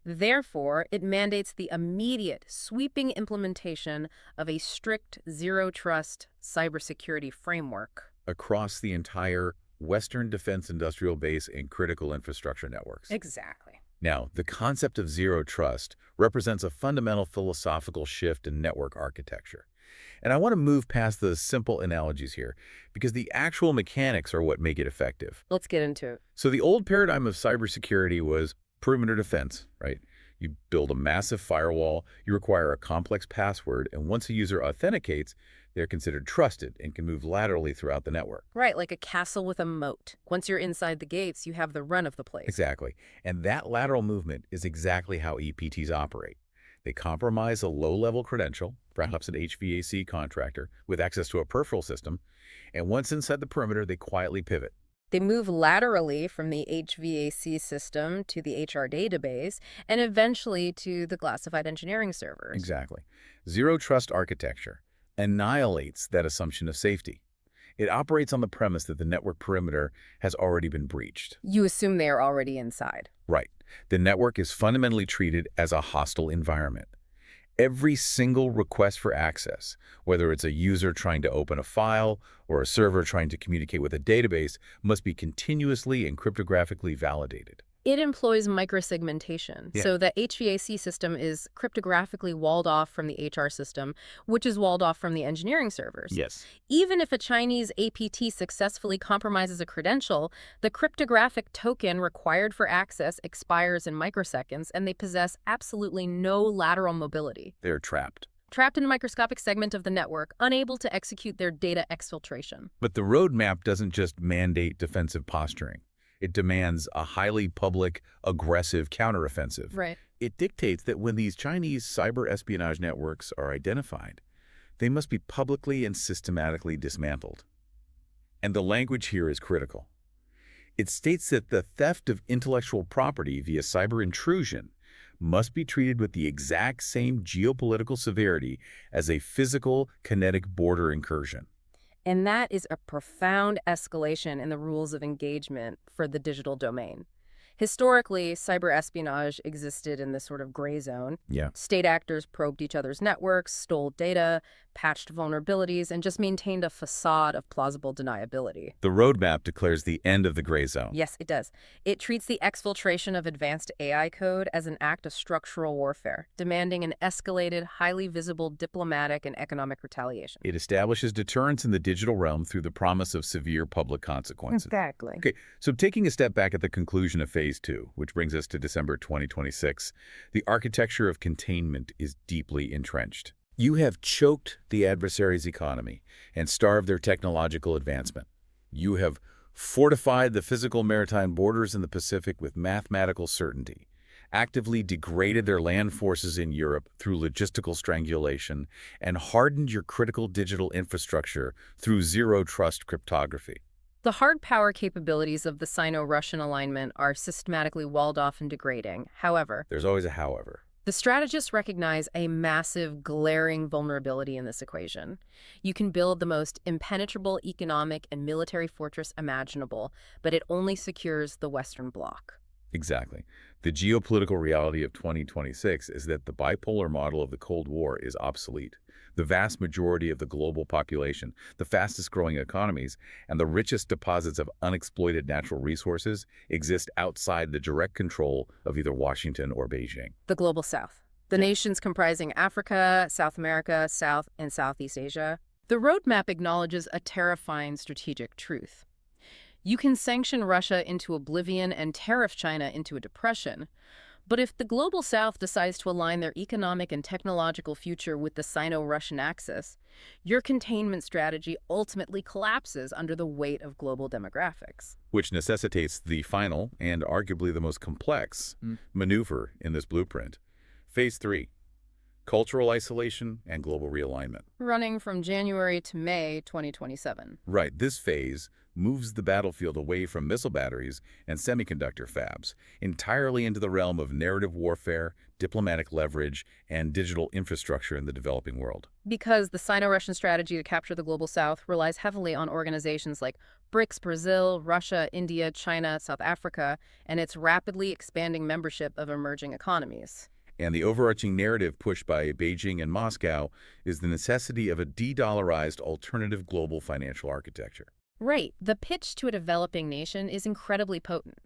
B: Therefore, it mandates the immediate, sweeping implementation of a strict zero-trust cybersecurity framework
A: Across the entire Western defense industrial base and critical infrastructure networks.
B: Exactly.
A: Now, the concept of zero trust represents a fundamental philosophical shift in network architecture. And I want to move past the simple analogies here, because the actual mechanics are what make it effective.
B: Let's get into it.
A: So the old paradigm of cybersecurity was perimeter defense, right? You build a massive firewall, you require a complex password, and once a user authenticates, they're considered trusted and can move laterally throughout the network.
B: Right, like a castle with a moat. Once you're inside the gates, you have the run of the place.
A: Exactly. And that lateral movement is exactly how EPTs operate. They compromise a low-level credential, perhaps an HVAC contractor, with access to a peripheral system, and once inside the perimeter, they quietly pivot.
B: They move laterally from the HVAC system to the HR database and eventually to the classified engineering servers.
A: Exactly. Zero trust architecture annihilates that assumption of safety. It operates on the premise that the network perimeter has already been breached.
B: You assume they are already inside.
A: Right. The network is fundamentally treated as a hostile environment. Every single request for access, whether it's a user trying to open a file or a server trying to communicate with a database, must be continuously and cryptographically validated.
B: It employs microsegmentation.
A: Yeah.
B: So the HVAC system is cryptographically walled off from the HR system, which is walled off from the engineering servers.
A: Yes.
B: Even if a Chinese APT successfully compromises a credential, the cryptographic token required for access expires in microseconds, and they possess absolutely no lateral mobility.
A: They're trapped.
B: Trapped in a microscopic segment of the network, unable to execute their data exfiltration.
A: But the roadmap doesn't just mandate defensive posturing. It demands a highly public, aggressive counteroffensive.
B: Right.
A: It dictates that when these Chinese cyber espionage networks are identified, they must be publicly and systematically dismantled. And the language here is critical. It states that the theft of intellectual property via cyber intrusion must be treated with the exact same geopolitical severity as a physical, kinetic border incursion.
B: And that is a profound escalation in the rules of engagement for the digital domain. Historically, cyber espionage existed in this sort of gray zone.
A: Yeah.
B: State actors probed each other's networks, stole data, patched vulnerabilities, and just maintained a facade of plausible deniability.
A: The roadmap declares the end of the gray zone.
B: Yes, it does. It treats the exfiltration of advanced AI code as an act of structural warfare, demanding an escalated, highly visible diplomatic and economic retaliation.
A: It establishes deterrence in the digital realm through the promise of severe public consequences.
B: Exactly.
A: Okay, so taking a step back at the conclusion of Phase 2, which brings us to December 2026, the architecture of containment is deeply entrenched. You have choked the adversary's economy and starved their technological advancement. You have fortified the physical maritime borders in the Pacific with mathematical certainty, actively degraded their land forces in Europe through logistical strangulation, and hardened your critical digital infrastructure through zero-trust cryptography.
B: The hard power capabilities of the Sino Russian Alignment are systematically walled off and degrading. However,
A: There's always a however.
B: the strategists recognize a massive, glaring vulnerability in this equation. You can build the most impenetrable economic and military fortress imaginable, but it only secures the Western Bloc.
A: Exactly. The geopolitical reality of 2026 is that the bipolar model of the Cold War is obsolete. The vast majority of the global population, the fastest-growing economies, and the richest deposits of unexploited natural resources exist outside the direct control of either Washington or Beijing.
B: The Global South. The nations comprising Africa, South America, South and Southeast Asia. The roadmap acknowledges a terrifying strategic truth. You can sanction Russia into oblivion and tariff China into a depression, but if the Global South decides to align their economic and technological future with the Sino-Russian axis, your containment strategy ultimately collapses under the weight of global demographics.
A: Which necessitates the final, and arguably the most complex, maneuver in this blueprint. Phase 3. Cultural isolation and global realignment.
B: Running from January to May 2027.
A: Right, this phase moves the battlefield away from missile batteries and semiconductor fabs, entirely into the realm of narrative warfare, diplomatic leverage, and digital infrastructure in the developing world.
B: Because the Sino-Russian strategy to capture the Global South relies heavily on organizations like BRICS, Brazil, Russia, India, China, South Africa, and its rapidly expanding membership of emerging economies.
A: And the overarching narrative pushed by Beijing and Moscow is the necessity of a de-dollarized alternative global financial architecture.
B: Right. The pitch to a developing nation is incredibly potent.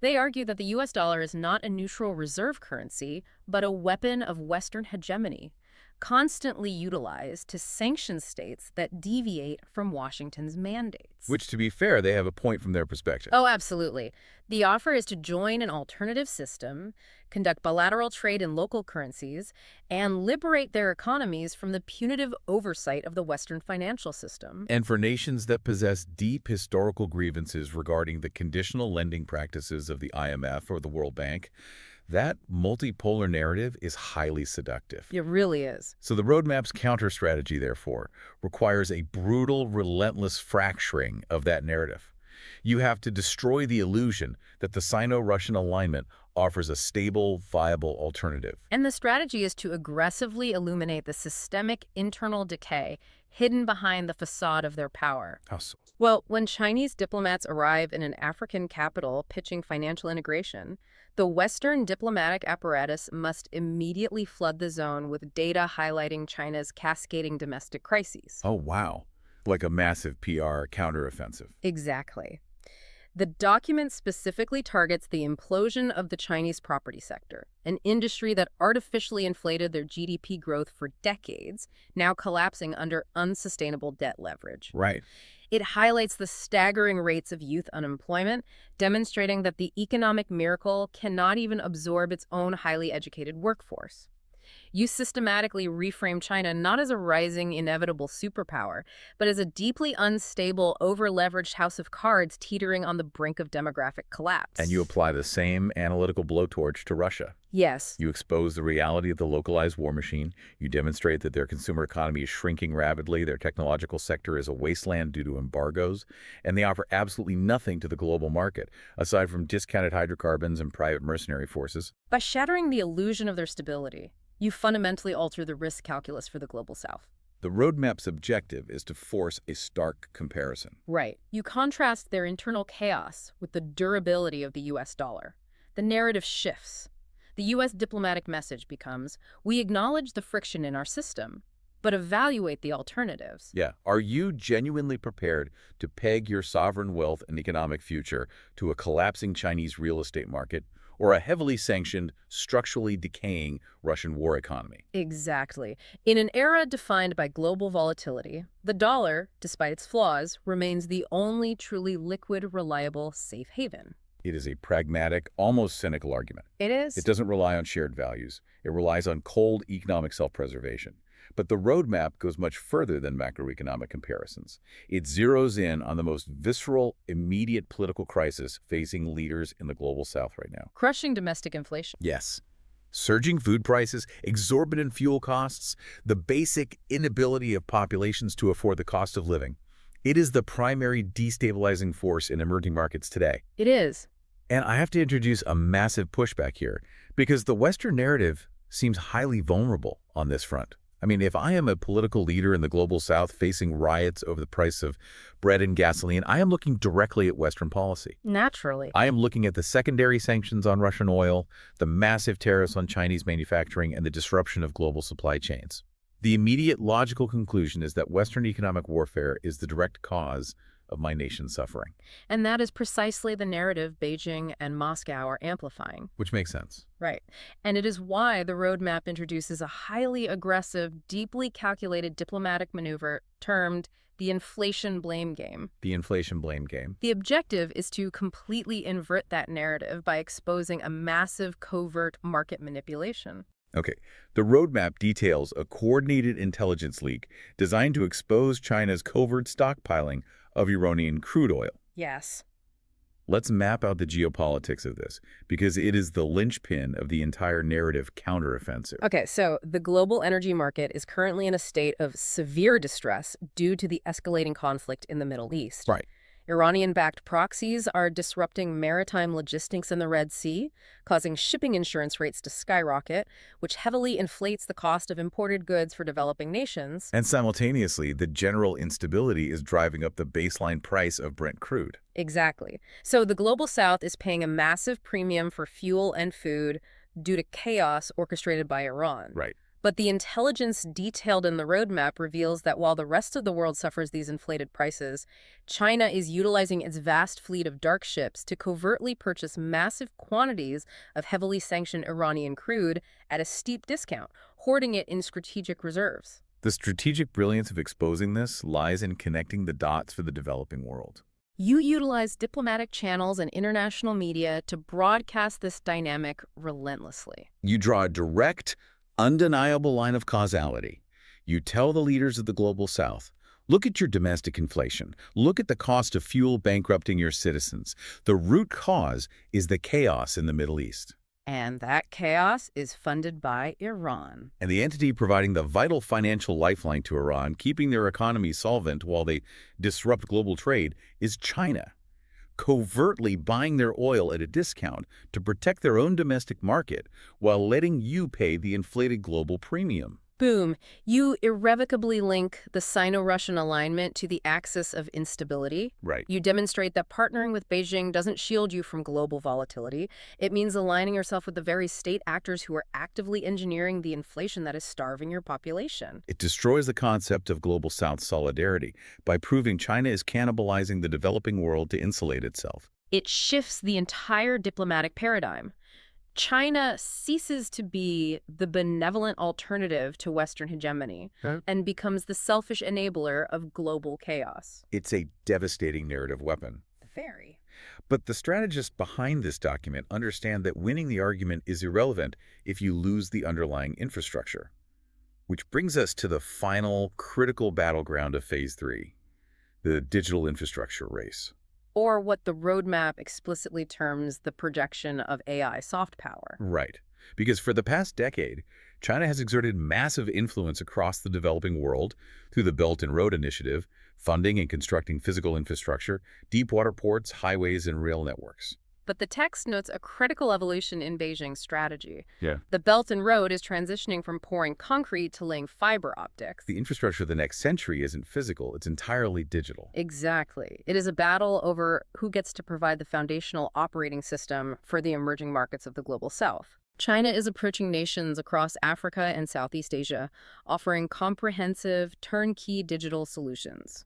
B: They argue that the U.S. dollar is not a neutral reserve currency, but a weapon of Western hegemony, constantly utilized to sanction states that deviate from Washington's mandates.
A: Which, to be fair, they have a point from their perspective.
B: Oh, absolutely. The offer is to join an alternative system, conduct bilateral trade in local currencies, and liberate their economies from the punitive oversight of the Western financial system.
A: And for nations that possess deep historical grievances regarding the conditional lending practices of the IMF or the World Bank, that multipolar narrative is highly seductive.
B: It really is.
A: So the roadmap's counter-strategy, therefore, requires a brutal, relentless fracturing of that narrative. You have to destroy the illusion that the Sino-Russian alignment offers a stable, viable alternative.
B: And the strategy is to aggressively illuminate the systemic internal decay hidden behind the facade of their power.
A: How so?
B: Well, when Chinese diplomats arrive in an African capital pitching financial integration, the Western diplomatic apparatus must immediately flood the zone with data highlighting China's cascading domestic crises.
A: Oh, wow. Like a massive PR counteroffensive.
B: Exactly. The document specifically targets the implosion of the Chinese property sector, an industry that artificially inflated their GDP growth for decades, now collapsing under unsustainable debt leverage.
A: Right.
B: It highlights the staggering rates of youth unemployment, demonstrating that the economic miracle cannot even absorb its own highly educated workforce. You systematically reframe China not as a rising, inevitable superpower, but as a deeply unstable, over-leveraged house of cards teetering on the brink of demographic collapse.
A: And you apply the same analytical blowtorch to Russia.
B: Yes.
A: You expose the reality of the localized war machine. You demonstrate that their consumer economy is shrinking rapidly, their technological sector is a wasteland due to embargoes, and they offer absolutely nothing to the global market, aside from discounted hydrocarbons and private mercenary forces.
B: By shattering the illusion of their stability, you fundamentally alter the risk calculus for the Global South.
A: The roadmap's objective is to force a stark comparison.
B: Right. You contrast their internal chaos with the durability of the U.S. dollar. The narrative shifts. The U.S. diplomatic message becomes, we acknowledge the friction in our system, but evaluate the alternatives.
A: Yeah. Are you genuinely prepared to peg your sovereign wealth and economic future to a collapsing Chinese real estate market or a heavily sanctioned, structurally decaying Russian war economy?
B: Exactly. In an era defined by global volatility, the dollar, despite its flaws, remains the only truly liquid, reliable, safe haven.
A: It is a pragmatic, almost cynical argument.
B: It
A: It
B: is.
A: doesn't rely on shared values. It relies on cold economic self-preservation. But the roadmap goes much further than macroeconomic comparisons. It zeroes in on the most visceral, immediate political crisis facing leaders in the global south right now.
B: Crushing domestic inflation.
A: Yes. Surging food prices, exorbitant fuel costs, the basic inability of populations to afford the cost of living. It is the primary destabilizing force in emerging markets today.
B: It is.
A: And I have to introduce a massive pushback here, because the Western narrative seems highly vulnerable on this front. I mean, if I am a political leader in the global south facing riots over the price of bread and gasoline, I am looking directly at Western policy.
B: Naturally.
A: I am looking at the secondary sanctions on Russian oil, the massive tariffs on Chinese manufacturing, and the disruption of global supply chains. The immediate logical conclusion is that Western economic warfare is the direct cause of my nation's suffering.
B: And that is precisely the narrative Beijing and Moscow are amplifying.
A: Which makes sense.
B: Right. And it is why the roadmap introduces a highly aggressive, deeply calculated diplomatic maneuver termed the inflation blame game.
A: The inflation blame game.
B: The objective is to completely invert that narrative by exposing a massive covert market manipulation.
A: Okay, the roadmap details a coordinated intelligence leak designed to expose China's covert stockpiling of Iranian crude oil.
B: Yes.
A: Let's map out the geopolitics of this, because it is the linchpin of the entire narrative counteroffensive.
B: Okay, so the global energy market is currently in a state of severe distress due to the escalating conflict in the Middle East.
A: Right.
B: Iranian-backed proxies are disrupting maritime logistics in the Red Sea, causing shipping insurance rates to skyrocket, which heavily inflates the cost of imported goods for developing nations.
A: And simultaneously, the general instability is driving up the baseline price of Brent crude.
B: Exactly. So the Global South is paying a massive premium for fuel and food due to chaos orchestrated by Iran.
A: Right.
B: But the intelligence detailed in the roadmap reveals that while the rest of the world suffers these inflated prices, China is utilizing its vast fleet of dark ships to covertly purchase massive quantities of heavily sanctioned Iranian crude at a steep discount, hoarding it in strategic reserves.
A: The strategic brilliance of exposing this lies in connecting the dots for the developing world.
B: You utilize diplomatic channels and international media to broadcast this dynamic relentlessly.
A: You draw a direct, undeniable line of causality. You tell the leaders of the global south, look at your domestic inflation. Look at the cost of fuel bankrupting your citizens. The root cause is the chaos in the Middle East.
B: And that chaos is funded by Iran.
A: And the entity providing the vital financial lifeline to Iran, keeping their economy solvent while they disrupt global trade, is China, covertly buying their oil at a discount to protect their own domestic market while letting you pay the inflated global premium.
B: Boom. You irrevocably link the Sino Russian Alignment to the axis of instability.
A: Right.
B: You demonstrate that partnering with Beijing doesn't shield you from global volatility. It means aligning yourself with the very state actors who are actively engineering the inflation that is starving your population.
A: It destroys the concept of global South solidarity by proving China is cannibalizing the developing world to insulate itself.
B: It shifts the entire diplomatic paradigm. China ceases to be the benevolent alternative to Western hegemony and becomes the selfish enabler of global chaos.
A: It's a devastating narrative weapon.
B: Very.
A: But the strategists behind this document understand that winning the argument is irrelevant if you lose the underlying infrastructure. Which brings us to the final critical battleground of Phase 3, the digital infrastructure race.
B: Or what the roadmap explicitly terms the projection of AI soft power.
A: Right. Because for the past decade, China has exerted massive influence across the developing world through the Belt and Road Initiative, funding and constructing physical infrastructure, deep water ports, highways, and rail networks.
B: But the text notes a critical evolution in Beijing's strategy.
A: Yeah.
B: The Belt and Road is transitioning from pouring concrete to laying fiber optics.
A: The infrastructure of the next century isn't physical, it's entirely digital.
B: Exactly. It is a battle over who gets to provide the foundational operating system for the emerging markets of the Global South. China is approaching nations across Africa and Southeast Asia, offering comprehensive, turnkey digital solutions.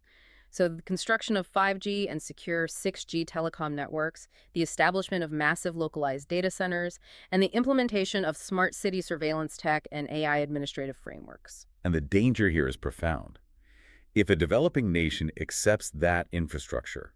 B: So the construction of 5G and secure 6G telecom networks, the establishment of massive localized data centers, and the implementation of smart city surveillance tech and AI administrative frameworks.
A: And the danger here is profound. If a developing nation accepts that infrastructure,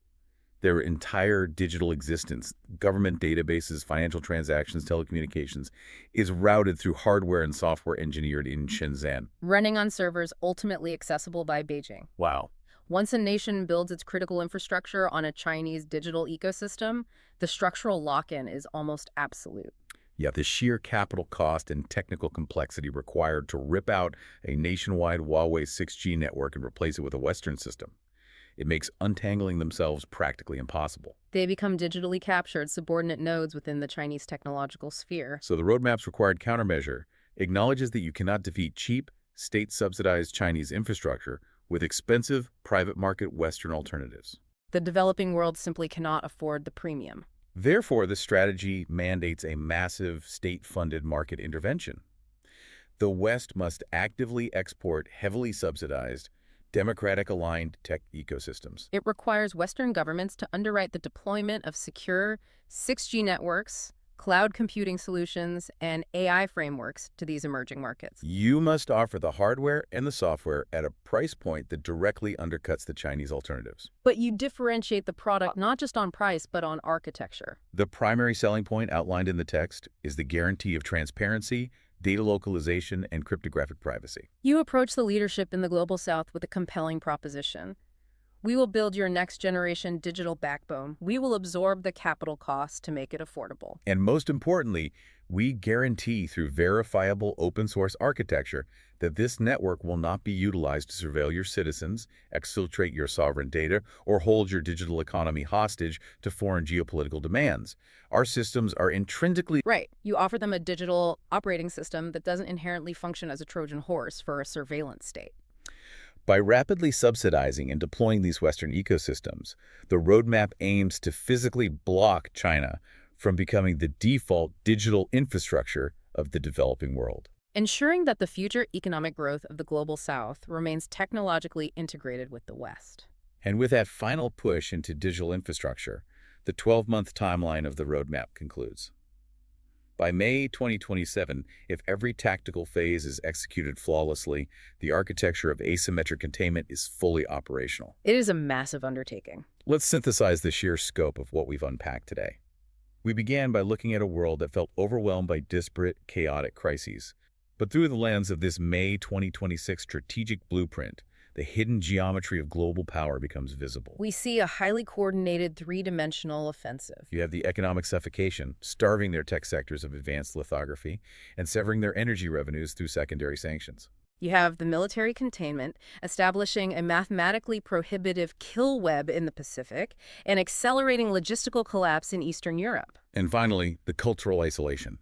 A: their entire digital existence, government databases, financial transactions, telecommunications, is routed through hardware and software engineered in Shenzhen.
B: Running on servers ultimately accessible by Beijing.
A: Wow.
B: Once a nation builds its critical infrastructure on a Chinese digital ecosystem, the structural lock-in is almost absolute.
A: Yeah, the sheer capital cost and technical complexity required to rip out a nationwide Huawei 6G network and replace it with a Western system. It makes untangling themselves practically impossible.
B: They become digitally captured subordinate nodes within the Chinese technological sphere.
A: So the roadmap's required countermeasure acknowledges that you cannot defeat cheap, state-subsidized Chinese infrastructure with expensive, private market Western alternatives.
B: The developing world simply cannot afford the premium.
A: Therefore, the strategy mandates a massive state-funded market intervention. The West must actively export heavily subsidized, democratic-aligned tech ecosystems.
B: It requires Western governments to underwrite the deployment of secure 6G networks, cloud computing solutions, and AI frameworks to these emerging markets.
A: You must offer the hardware and the software at a price point that directly undercuts the Chinese alternatives.
B: But you differentiate the product not just on price, but on architecture.
A: The primary selling point outlined in the text is the guarantee of transparency, data localization, and cryptographic privacy.
B: You approach the leadership in the Global South with a compelling proposition. We will build your next-generation digital backbone. We will absorb the capital costs to make it affordable.
A: And most importantly, we guarantee through verifiable open-source architecture that this network will not be utilized to surveil your citizens, exfiltrate your sovereign data, or hold your digital economy hostage to foreign geopolitical demands. Our systems are intrinsically—
B: Right. You offer them a digital operating system that doesn't inherently function as a Trojan horse for a surveillance state.
A: By rapidly subsidizing and deploying these Western ecosystems, the roadmap aims to physically block China from becoming the default digital infrastructure of the developing world.
B: Ensuring that the future economic growth of the Global South remains technologically integrated with the West.
A: And with that final push into digital infrastructure, the 12-month timeline of the roadmap concludes. By May 2027, if every tactical phase is executed flawlessly, the architecture of asymmetric containment is fully operational.
B: It is a massive undertaking.
A: Let's synthesize the sheer scope of what we've unpacked today. We began by looking at a world that felt overwhelmed by disparate, chaotic crises. But through the lens of this May 2026 strategic blueprint, the hidden geometry of global power becomes visible.
B: We see a highly coordinated three-dimensional offensive.
A: You have the economic suffocation, starving their tech sectors of advanced lithography and severing their energy revenues through secondary sanctions.
B: You have the military containment, establishing a mathematically prohibitive kill web in the Pacific and accelerating logistical collapse in Eastern Europe.
A: And finally, the cultural isolation,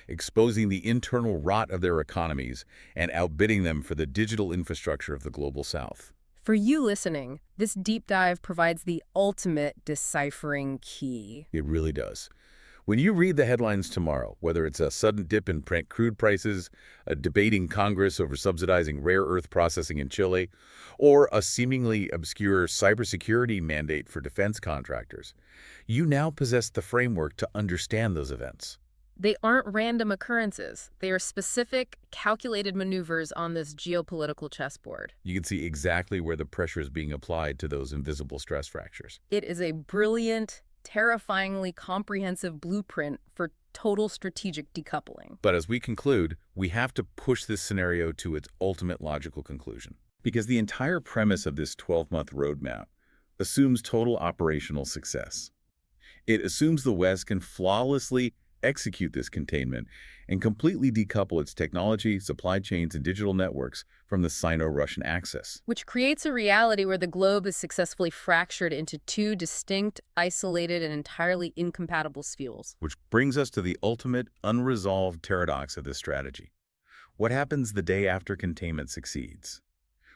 A: exposing the internal rot of their economies and outbidding them for the digital infrastructure of the Global South.
B: For you listening, this deep dive provides the ultimate deciphering key.
A: It really does. When you read the headlines tomorrow, whether it's a sudden dip in Brent crude prices, a debating Congress over subsidizing rare earth processing in Chile, or a seemingly obscure cybersecurity mandate for defense contractors, you now possess the framework to understand those events.
B: They aren't random occurrences. They are specific, calculated maneuvers on this geopolitical chessboard.
A: You can see exactly where the pressure is being applied to those invisible stress fractures.
B: It is a brilliant, terrifyingly comprehensive blueprint for total strategic decoupling.
A: But as we conclude, we have to push this scenario to its ultimate logical conclusion. Because the entire premise of this 12-month roadmap assumes total operational success. It assumes the West can flawlessly execute this containment and completely decouple its technology, supply chains, and digital networks from the Sino-Russian axis.
B: Which creates a reality where the globe is successfully fractured into two distinct, isolated, and entirely incompatible spheres.
A: Which brings us to the ultimate, unresolved paradox of this strategy. What happens the day after containment succeeds?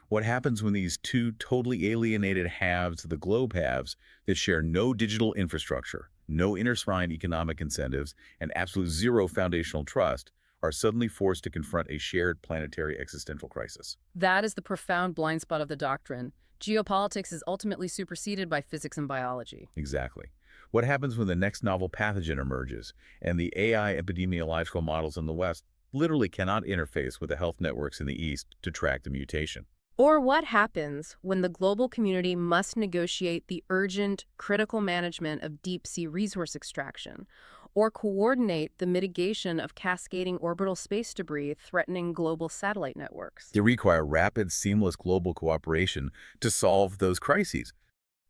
A: What happens when these two totally alienated halves of the globe halves that share no digital infrastructure, no intertwined economic incentives, and absolute zero foundational trust, are suddenly forced to confront a shared planetary existential crisis.
B: That is the profound blind spot of the doctrine. Geopolitics is ultimately superseded by physics and biology.
A: Exactly. What happens when the next novel pathogen emerges and the AI epidemiological models in the West literally cannot interface with the health networks in the East to track the mutation?
B: Or what happens when the global community must negotiate the urgent, critical management of deep-sea resource extraction, or coordinate the mitigation of cascading orbital space debris threatening global satellite networks?
A: They require rapid, seamless global cooperation to solve those crises.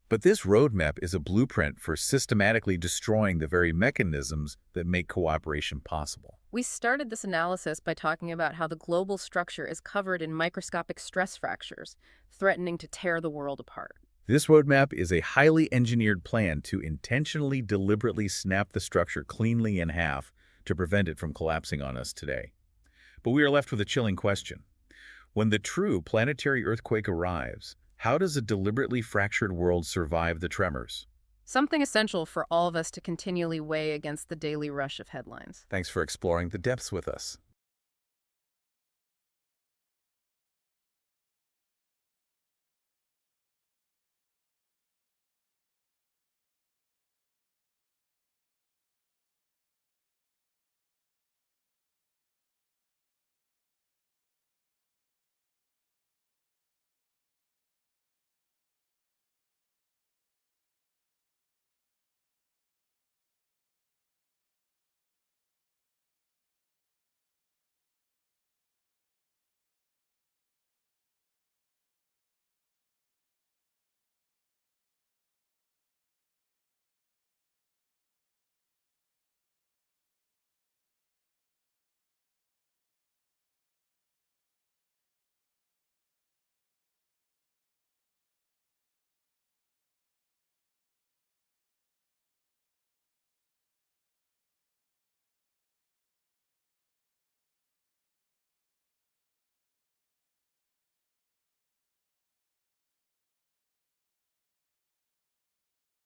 A: But this roadmap is a blueprint for systematically destroying the very mechanisms that make cooperation possible.
B: We started this analysis by talking about how the global structure is covered in microscopic stress fractures, threatening to tear the world apart.
A: This roadmap is a highly engineered plan to intentionally, deliberately snap the structure cleanly in half to prevent it from collapsing on us today. But we are left with a chilling question. When the true planetary earthquake arrives, how does a deliberately fractured world survive the tremors?
B: Something essential for all of us to continually weigh against the daily rush of headlines.
A: Thanks for exploring the depths with us.